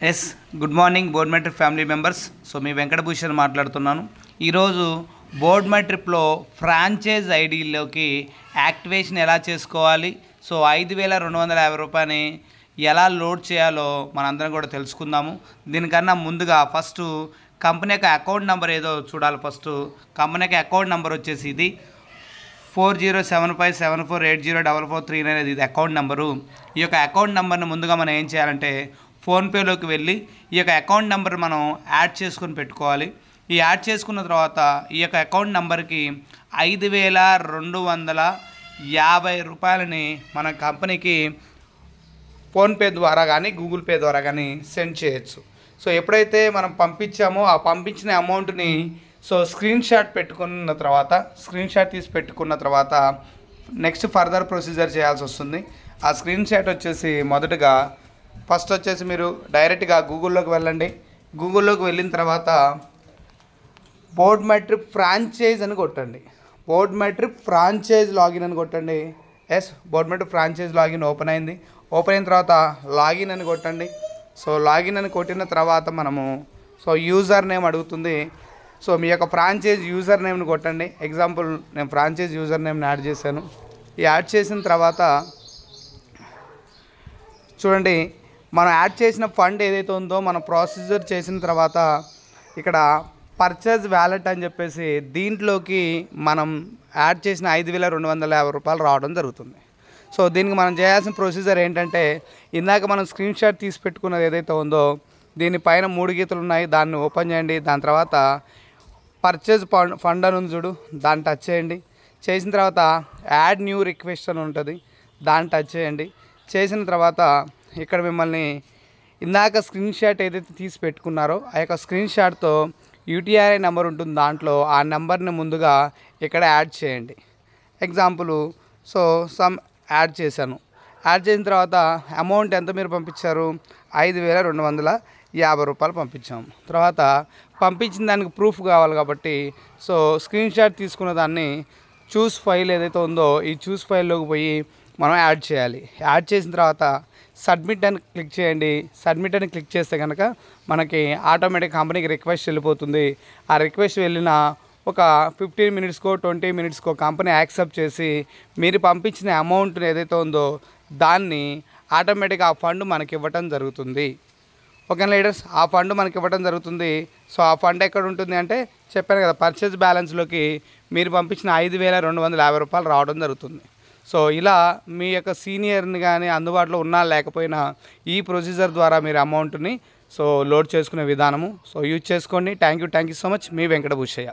Yes good morning board metric family members. So మీ వెంకటభూషణ్ మాట్లాడుతున్నాను. ఈరోజు బోర్డ్ మెట్రిక్లో ఫ్రాంచైజ్ ఐడిలోకి యాక్టివేషన్ ఎలా చేసుకోవాలి, సో 5,250 రూపాయలని ఎలా లోడ్ చేయాలో మనందరం కూడా తెలుసుకుందాము. దీనికన్నా ముందుగా ఫస్ట్ కంపెనీ యొక్క అకౌంట్ నెంబర్ ఏదో చూడాలి. ఫస్ట్ కంపెనీ యొక్క అకౌంట్ నెంబర్ వచ్చేసి ఇది 407574804439 అనేది ఇది అకౌంట్ నెంబరు. ఈ యొక్క అకౌంట్ నెంబర్ని ముందుగా మనం ఏం చేయాలంటే ఫోన్పేలోకి వెళ్ళి ఈ యొక్క అకౌంట్ నెంబర్ మనం యాడ్ చేసుకొని పెట్టుకోవాలి. ఈ యాడ్ చేసుకున్న తర్వాత ఈ యొక్క అకౌంట్ నెంబర్కి 5,250 రూపాయలని మన కంపెనీకి ఫోన్పే ద్వారా కానీ గూగుల్ పే ద్వారా కానీ సెండ్ చేయొచ్చు. సో ఎప్పుడైతే మనం పంపించామో ఆ పంపించిన అమౌంట్ని స్క్రీన్ షాట్ తీసి పెట్టుకున్న తర్వాత నెక్స్ట్ ఫర్దర్ ప్రొసీజర్ చేయాల్సి వస్తుంది. ఆ స్క్రీన్ షాట్ వచ్చేసి మొదటగా ఫస్ట్ వచ్చేసి మీరు డైరెక్ట్గా గూగుల్లోకి వెళ్ళండి. గూగుల్లోకి వెళ్ళిన తర్వాత బోర్డ్ మెట్రిక్ ఫ్రాంచైజ్ అని కొట్టండి. బోర్డ్ మెట్రిక్ ఫ్రాంచైజ్ లాగిన్ అని కొట్టండి. Yes, board metric franchise login open అయింది. ఓపెన్ అయిన తర్వాత లాగిన్ అని కొట్టండి. సో లాగిన్ అని కొట్టిన తర్వాత మనము యూజర్ నేమ్ అడుగుతుంది. సో మీ యొక్క ఫ్రాంచైజ్ యూజర్ నేమ్ని కొట్టండి. ఎగ్జాంపుల్ నేను ఫ్రాంచైజ్ యూజర్ నేమ్ని యాడ్ చేశాను. ఈ యాడ్ చేసిన తర్వాత చూడండి, మనం యాడ్ చేసిన ఫండ్ ఏదైతే ఉందో మనం ప్రొసీజర్ చేసిన తర్వాత ఇక్కడ పర్చేజ్ వ్యాలెట్ అని చెప్పేసి దీంట్లోకి మనం యాడ్ చేసిన 5,250 రూపాయలు రావడం జరుగుతుంది. సో దీనికి మనం చేయాల్సిన ప్రొసీజర్ ఏంటంటే, ఇందాక మనం స్క్రీన్ షాట్ తీసి పెట్టుకున్నది ఏదైతే ఉందో దీనిపైన 3 గీతలు ఉన్నాయి, దాన్ని ఓపెన్ చేయండి. దాని తర్వాత పర్చేజ్ ఫండ్ అని ఉంది చూడు, దాన్ని టచ్ చేయండి. చేసిన తర్వాత యాడ్ న్యూ రిక్వెస్ట్ అని ఉంటుంది, దాన్ని టచ్ చేయండి. చేసిన తర్వాత ఇక్కడ మిమ్మల్ని ఇందాక స్క్రీన్ షాట్ ఏదైతే తీసి పెట్టుకున్నారో ఆ యొక్క స్క్రీన్ షాట్తో యూటీఆర్ఐ నెంబర్ ఉంటుంది, దాంట్లో ఆ నెంబర్ని ముందుగా ఇక్కడ యాడ్ చేయండి. ఎగ్జాంపుల్ సమ్ యాడ్ చేశాను. యాడ్ చేసిన తర్వాత అమౌంట్ ఎంత మీరు పంపించారు, 5,250 రూపాయలు పంపించాము. తర్వాత పంపించిన దానికి ప్రూఫ్ కావాలి కాబట్టి స్క్రీన్ షాట్ తీసుకున్న దాన్ని చూస్ ఫైల్ ఏదైతే ఉందో ఈ చూస్ ఫైల్లోకి పోయి మనం యాడ్ చేయాలి. యాడ్ చేసిన తర్వాత సబ్మిట్ అని క్లిక్ చేయండి. సబ్మిట్ అని క్లిక్ చేస్తే కనుక మనకి ఆటోమేటిక్ కంపెనీకి రిక్వెస్ట్ వెళ్ళిపోతుంది. ఆ రిక్వెస్ట్ వెళ్ళిన ఒక 15 మినిట్స్కో 20 మినిట్స్కో కంపెనీ యాక్సెప్ట్ చేసి మీరు పంపించిన అమౌంట్ ఏదైతే ఉందో దాన్ని ఆటోమేటిక్గా ఆ ఫండ్ మనకి ఇవ్వటం జరుగుతుంది. ఓకేనా లీడర్స్, ఆ ఫండ్ మనకి ఇవ్వడం జరుగుతుంది. ఆ ఫండ్ ఎక్కడ ఉంటుంది అంటే చెప్పాను కదా, పర్చేజ్ బ్యాలెన్స్లోకి మీరు పంపించిన 5,250 రూపాయలు రావడం జరుగుతుంది. ఇలా మీ యొక్క సీనియర్ని కానీ అందుబాటులో ఉన్నా లేకపోయినా ఈ ప్రొసీజర్ ద్వారా మీరు అమౌంట్ని లోడ్ చేసుకునే విధానము యూజ్ చేసుకోండి. Thank you so much. మీ వెంకటభూషయ్య.